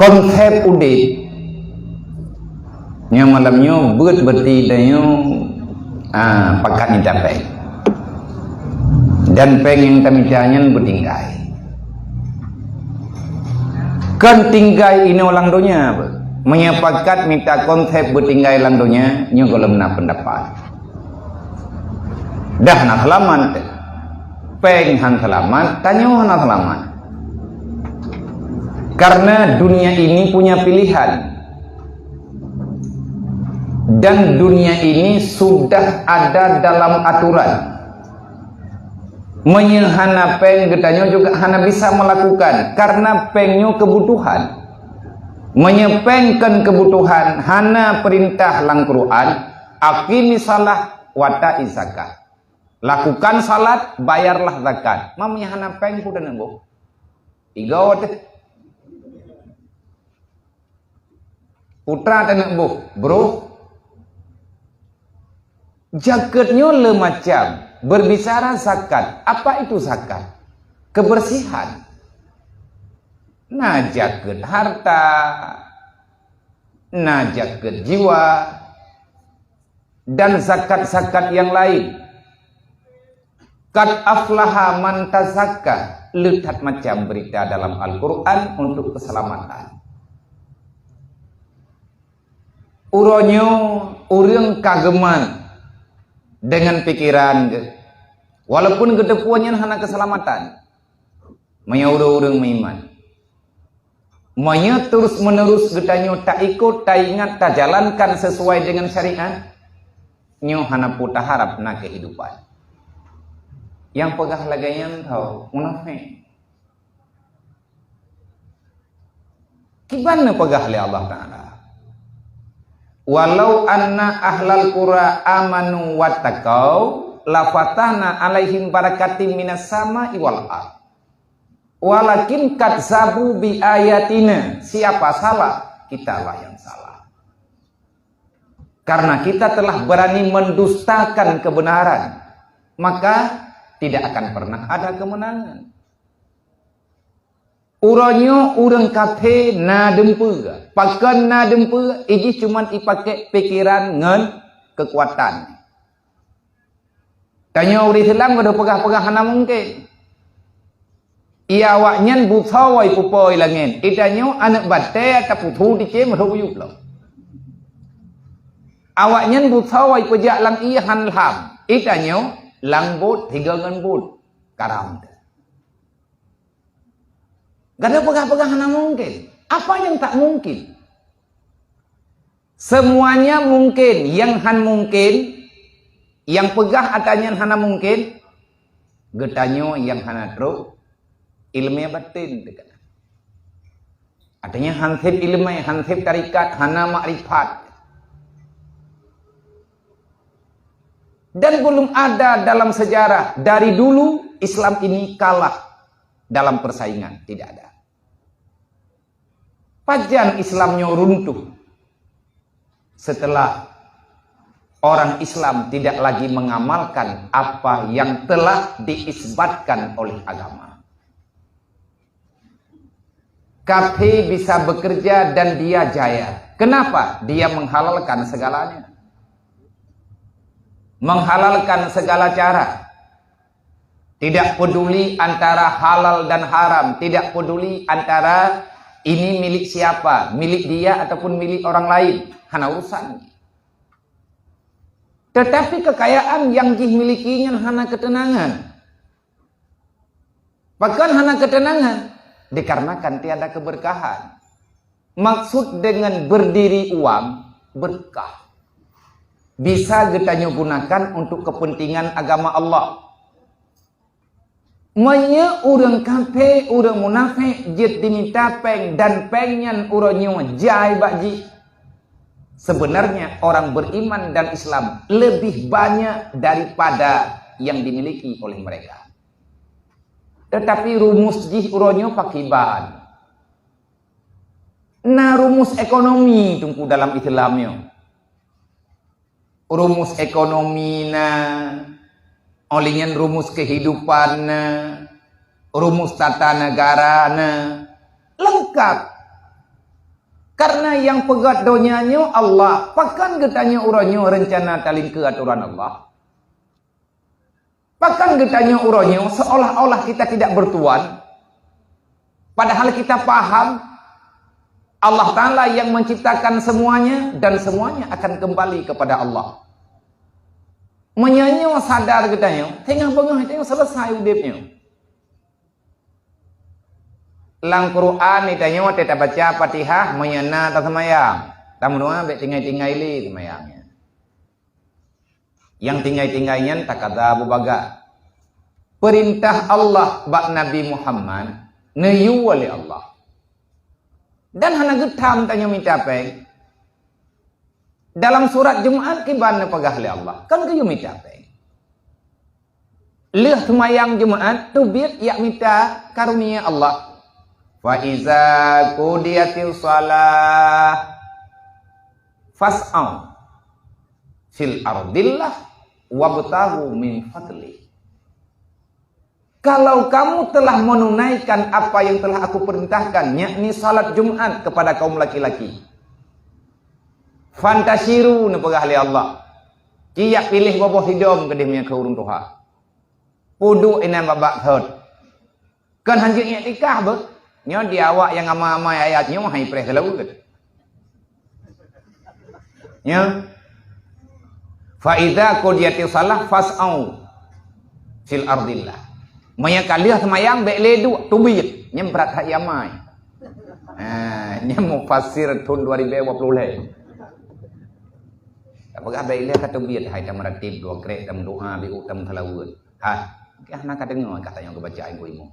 konsep udit nya malamnya beut berti danyo pakat ni capek dan pengen kami bertinggai kan tinggai ini orang dunia menyepakat minta konsep bertinggai lang dunia nyo golem na pendapat dah nak halaman peng han halaman tanyo han halaman karena dunia ini punya pilihan dan dunia ini sudah ada dalam aturan. Menyehana peng getanyo juga hana bisa melakukan karena pengnya kebutuhan. Menyepengkan kebutuhan hana perintah lang Quran, aqimi salah wata zakat. Lakukan salat, bayarlah zakat. Mamanya hana peng kuda nenggo. Tiga wate. Putra tenek bro. Jaketnya le macam berbicara zakat. Apa itu zakat? Kebersihan. Nah jaket harta, nah jaket jiwa, dan zakat-zakat yang lain. Qad aflaha man tazakka, letat macam berita dalam Al-Quran untuk keselamatan. Uronyo urang kageman dengan pikiran walaupun kedepuannya hana keselamatan menyauruh orang meiman manya terus menerus getanyo tak ikut tak ingat tak jalankan sesuai dengan syariat nyo hana puta harap na kehidupan yang pegah lagayan tau munafik gimana pegah oleh Allah Ta'ala. Walau anna ahlal qura amanu wattaqau lafatahna alaihim barakatim minas sama'i wal ardh. Walakin kadzabu bi ayatina. Siapa salah? Kitalah yang salah. Karena kita telah berani mendustakan kebenaran, maka tidak akan pernah ada kemenangan. Uronyo urang kafe na dempe, pakan na dempe, iji cuman ipake pikiran ngen kekuatan. Tanya uri Islam kada pegah-pegah hana mungkin. Ia awaknyan buthawai pupoi langin. Idanyo anak bate atau putu dice meruyup lo. Awaknyan buthawai pejak lang iya han ham. Idanyo lang bot higangan bot karam. Gak ada pegah-pegah hana mungkin. Apa yang tak mungkin? Semuanya mungkin. Yang han mungkin, yang pegah atanya hana mungkin, getanyo yang hana tro, ilmiah batin. Artinya hansip ilmiah, hansip tarikat, hana ma'rifat. Dan belum ada dalam sejarah dari dulu Islam ini kalah dalam persaingan, tidak ada. Pajan Islamnya runtuh setelah orang Islam tidak lagi mengamalkan apa yang telah diisbatkan oleh agama. Kafir bisa bekerja dan dia jaya. Kenapa? Dia menghalalkan segalanya. Menghalalkan segala cara. Tidak peduli antara halal dan haram. Tidak peduli antara ini milik siapa, milik dia ataupun milik orang lain, hana urusan. Tetapi kekayaan yang dimilikinya hana ketenangan. Bahkan hana ketenangan dikarenakan tiada keberkahan. Maksud dengan berdiri uang berkah. Bisa getanyo gunakan untuk kepentingan agama Allah. Manya urang kafe, urang munafik jet diminta peng dan pengnyan uronyo jai bakji. Sebenarnya orang beriman dan Islam lebih banyak daripada yang dimiliki oleh mereka. Tetapi rumus jih uronyo pakiban. Nah rumus ekonomi tunggu dalam Islamnya. Rumus ekonomi na olingan rumus kehidupan, rumus tata negara lengkap. Karena yang pegat donyanya Allah. Pakan getanya urannya rencana talin ke aturan Allah. Pakan getanya urannya seolah-olah kita tidak bertuan. Padahal kita paham Allah Ta'ala yang menciptakan semuanya dan semuanya akan kembali kepada Allah. Menyanyi sadar getanya, tengah bengah itu selesai hidupnya. Lang Quran ni tanya kita baca Fatihah menyana tak semayang. Tamu doa be tinggai-tinggai li semayangnya. Yang tinggai-tinggainya tak kata Abu Baga. Perintah Allah bak Nabi Muhammad nayu oleh Allah. Dan hana getam tanya minta peng. Dalam surat Jumaat kiban pegah oleh Allah. Kan kayu minta peng. Leh semayang Jumaat tu biar yak minta karunia Allah. Fa iza qudiyatis shalah fas'au fil ardillah wabtaghu min fadli. Kalau kamu telah menunaikan apa yang telah aku perintahkan, yakni salat Jumat kepada kaum laki-laki, fantasiru nepegah li Allah. Kiyak pilih boboh hidom ke dia ke urung Tuhan. Pudu ina babak thot. Kan hanjir i'tikaf be. Nyo dia awak yang ama-ama ayatnya hai preh selalu ke. Nya. Fa idza qudiyatis shalah fas'au fil ardillah. Maya kaliah semayang bek ledu tubiyat nyemprat hak yamai. Nya mufassir tahun 2020 le. Apakah baik le kata tubiyat hai tam ratib dua krek tam doa bi tam salawat. Kah nak dengar kata yang kebaca ibu ibu.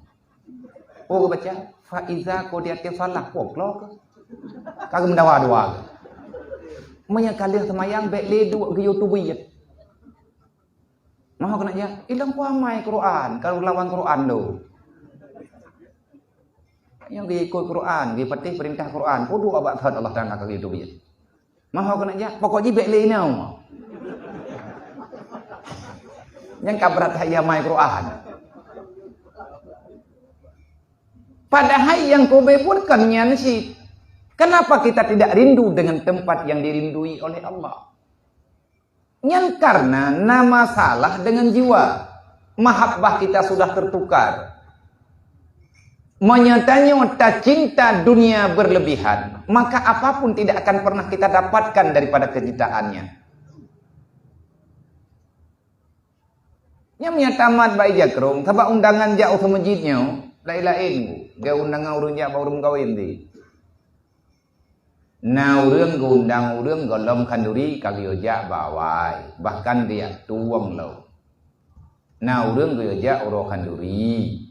Oh baca fa iza qudiyatis shalah poklok. Kagum dawa-dawa. Maya kaliah semayang bek ledu ke tubiyat. Maha kena ya, ilang puamai Quran, kalau lawan Quran lo. Yang diikut Quran, dipetih perintah Quran, kudu abad thad Allah Ta'ala ke itu biar. Maha kena ya, pokoknya bek le inau. Yang kabrat hayya mai Quran. Padahal yang kau bebutkannya sih, kenapa kita tidak rindu dengan tempat yang dirindui oleh Allah? Yang karena nama salah dengan jiwa. Mahabbah kita sudah tertukar. Menyatanya tak cinta dunia berlebihan, maka apapun tidak akan pernah kita dapatkan daripada kecintaannya. Yang menyatamat baik jakrung, sebab undangan jauh ke masjidnya, lain-lain. Dia undangan urun jauh baru kawin di. Nào rương gundang rương golom khanduri kagioja bawai, bahkan dia tuang lo. Nào rương gioja uro khanduri.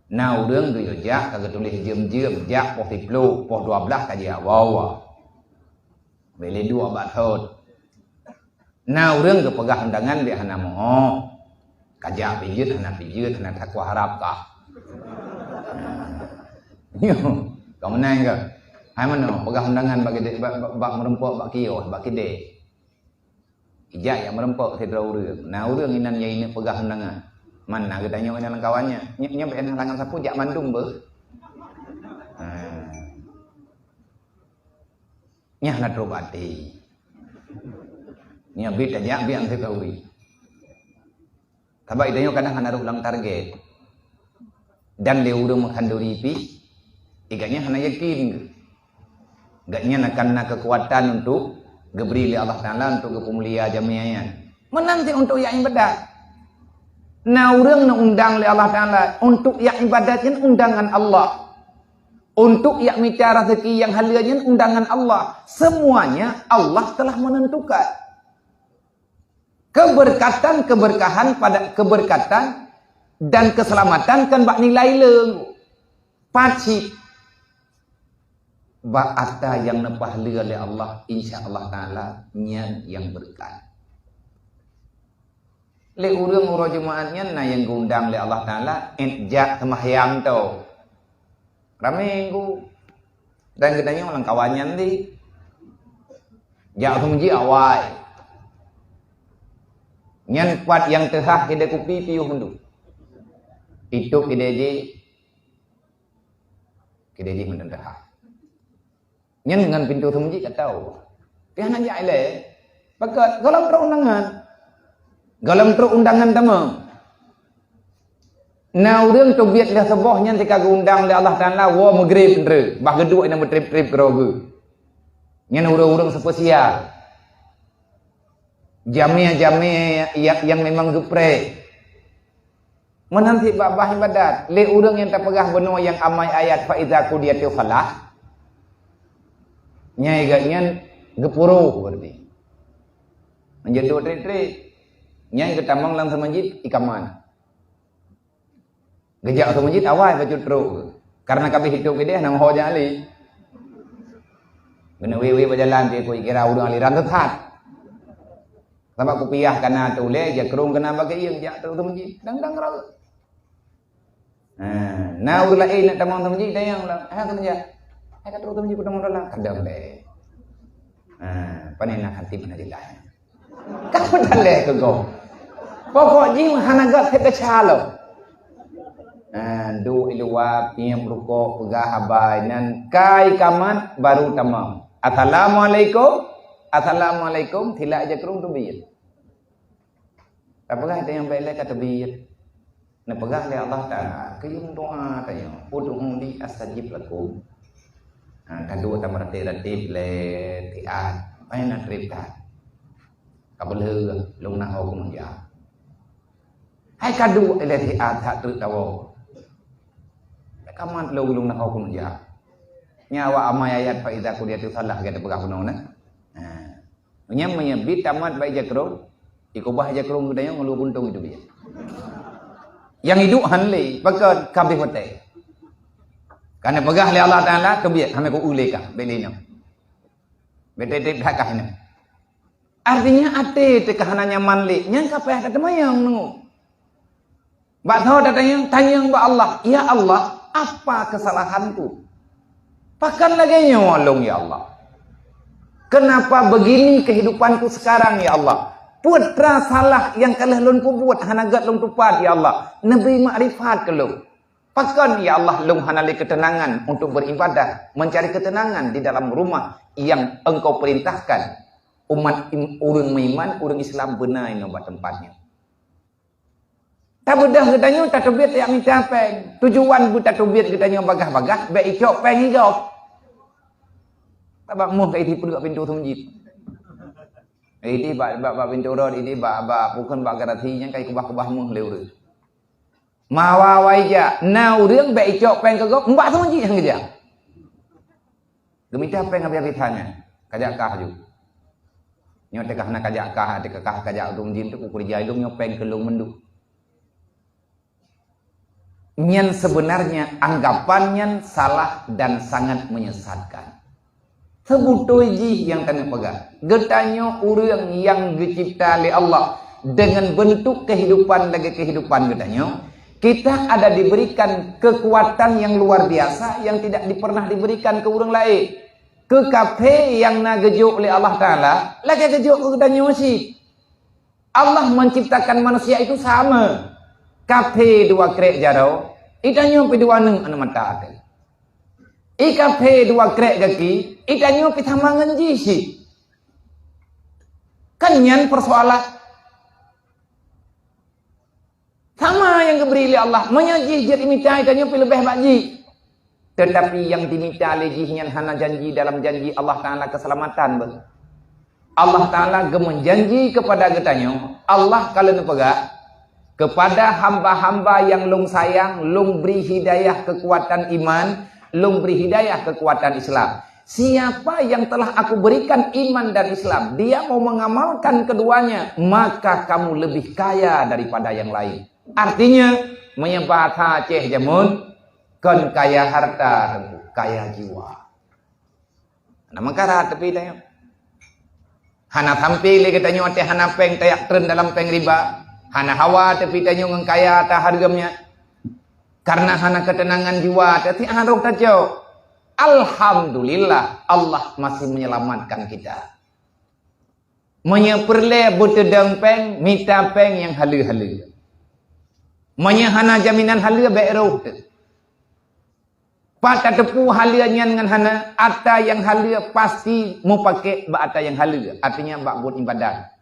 Nào rương gioja kagak tulis jem-jem jak poh 10 poh 12 kaja wawa. Beli dua bat hot. Nào rương ke pegah undangan dia hana moho. Kaja pijit hana takwa harap kah. Yo, kamu nang ke? Hai mana pegah undangan bagi bak merempok bak kios bak kide. Ijak yang merempok sedra urang. Nah urang inan yang ini pegah undangan. Mana kita tanya dengan kawannya. Nya ben halangan sapu jak mandum be. Nya na drobati. Nya bit aja biang se kauri. Tabak idanyo kadang hana ulang target. Dan dia urang makhanduri pi. Iganya hana yakin. Gaknya nak kekuatan untuk geberi oleh Allah Ta'ala untuk kemulia jamiahnya. Menanti untuk yang ibadat. Nah orang nak undang oleh Allah Ta'ala untuk yang ibadatnya undangan Allah. Untuk yang minta rezeki yang halianya undangan Allah. Semuanya Allah telah menentukan. Keberkatan, keberkahan pada keberkatan dan keselamatan kan bak nilai leng. Pacip. Ba'ata yang nepah li oleh Allah insya-Allah taala nyan yang berkah. Le urang uro Jumaatnya na yang gundang oleh Allah taala enjak sembahyang tu. Raminggu. Dan katanya orang kawannya di jak semji awal. Nyan kuat yang tehah kede kopi piuh hendu. Itu kede ji mendendahah. Nhân ngân pintu thum ji katau. Pi hana ja ile. Pakat galam perundangan. Galam perundangan tama. Now รื่องtu biat dah seboh nyan tika undang le Allah Taala wa maghrib ndre. Bah geduk ina trip-trip krogu. Nyan urang-urang spesial. Jamiah-jamiah yang memang geprek. Menanti babah ibadat. Le urang yang tak pegah benua yang amai ayat fa iza qudiyatil salah. Nyai gatnya gepuro berarti. Menjadi trip-trip. Nyai ketamang lang sa masjid ikaman. Gejak sa masjid awal baca teruk. Karena kami hidup dia nang ho jali. Bena wewe berjalan dia koi kira urang aliran tetap. Sama kupiah kana tu le ja kerung kena bagi yang jak tu masjid. Dang ra. Nah urang lain nak tamang sa masjid dayang lah. Kena ja. Kata tu masjid tamang dalam kadang le. Panena hati penadilah. Kau dah le ke kau. Pokok jing hanagat ke calo. Du ilwa piem ruko pegah habai nan kai kamat baru tamam. Assalamualaikum. Assalamualaikum tilak aja kerung tu biat. Tak pegah ada yang baik kata biat. Nak pegah le Allah Taala kayung doa tanya. Ud'u li astajib lakum. Kadu tamarati ratib le tiat. Ai nak ribkat. Kabel lung nak ho kum ya. Hai kadu le tiat tak tu tawo. Kaman lung nak ho kum ya. Nyawa amai ayat fa idza qudiyatis salah kata pegah penuh nah. Menyebut tamat baik jakrong, ikubah jakrong gudanya ngelu buntung itu dia. Yang hidup hanli, pakai kabeh hotel. Karena pegah le Allah Taala kebiat, kami ko uleka belina. Bete dah kahina. Artinya ate te kahananya manli, nyang kapeh kata mayang nu. Bak tahu datang tanya ba Allah, ya Allah, apa kesalahanku? Pakan lagi nyolong ya Allah. Kenapa begini kehidupanku sekarang ya Allah? Putra salah yang kalah lun buat hanagat lun tupat ya Allah. Nabi makrifat kalau. Pakan ya Allah lung hanali ketenangan untuk beribadah, mencari ketenangan di dalam rumah yang engkau perintahkan. Umat urang meiman, urang Islam benar ini buat tempatnya. Tak bedah katanya tak tubiat yang minta peng. Tujuan buta tubiat katanya bagah-bagah, baik icok peng higau. Tabak muh ke itu perlu pintu masjid. Ini bak pintu road ini bak bukan bak garasinya kai kubah muh leu. Mawa waija, na urang baik icok peng kegok, mbak tu masjid hang dia. Gemita peng habis tanya, kajak kah ju. Nyo tekah nak kajak kah, tekah kajak tu masjid tu ku kerja ilung nyo peng kelung mendu. Nyan sebenarnya anggapannya salah dan sangat menyesatkan. Sebutoi ji yang tanya pegang. Getanya orang yang dicipta oleh Allah dengan bentuk kehidupan lagi kehidupan getanya. Kita ada diberikan kekuatan yang luar biasa yang tidak pernah diberikan ke orang lain. Ke kafe yang nak gejuk oleh Allah Taala, lagi gejuk ke getanya masih. Allah menciptakan manusia itu sama. Kafe dua krek jarau, itanya pi dua neng anu mata atel. Ikape dua krek kaki, ikannya kita mangenji sih. Kanyan persoalan sama yang diberi oleh Allah, menyaji jadi minta ikannya lebih baji. Tetapi yang diminta oleh jihnyan hana janji dalam janji Allah Taala keselamatan. Allah Taala gemenjanji kepada getanya, Allah kalau nepegak kepada hamba-hamba yang lung sayang, lung beri hidayah kekuatan iman, lung beri hidayah kekuatan Islam. Siapa yang telah aku berikan iman dan Islam, dia mau mengamalkan keduanya, maka kamu lebih kaya daripada yang lain. Artinya menyebat haceh jamun, kan kaya harta, kaya jiwa. Nama kara tapi dah. Hana tampil katanya teh hana peng tayak tren dalam peng riba. Hana hawa tapi tanya ngang kaya ta hargamnya. Karena hana ketenangan jiwa, tapi harok tajau. Alhamdulillah Allah masih menyelamatkan kita. Menyeperle butedang peng, mita peng yang halu-halu. Menyehana jaminan halu be'eruh. Pada tepu halianya dengan hana, ata yang halia pasti mau pakai ba ata yang halia. Artinya bak buat ibadat.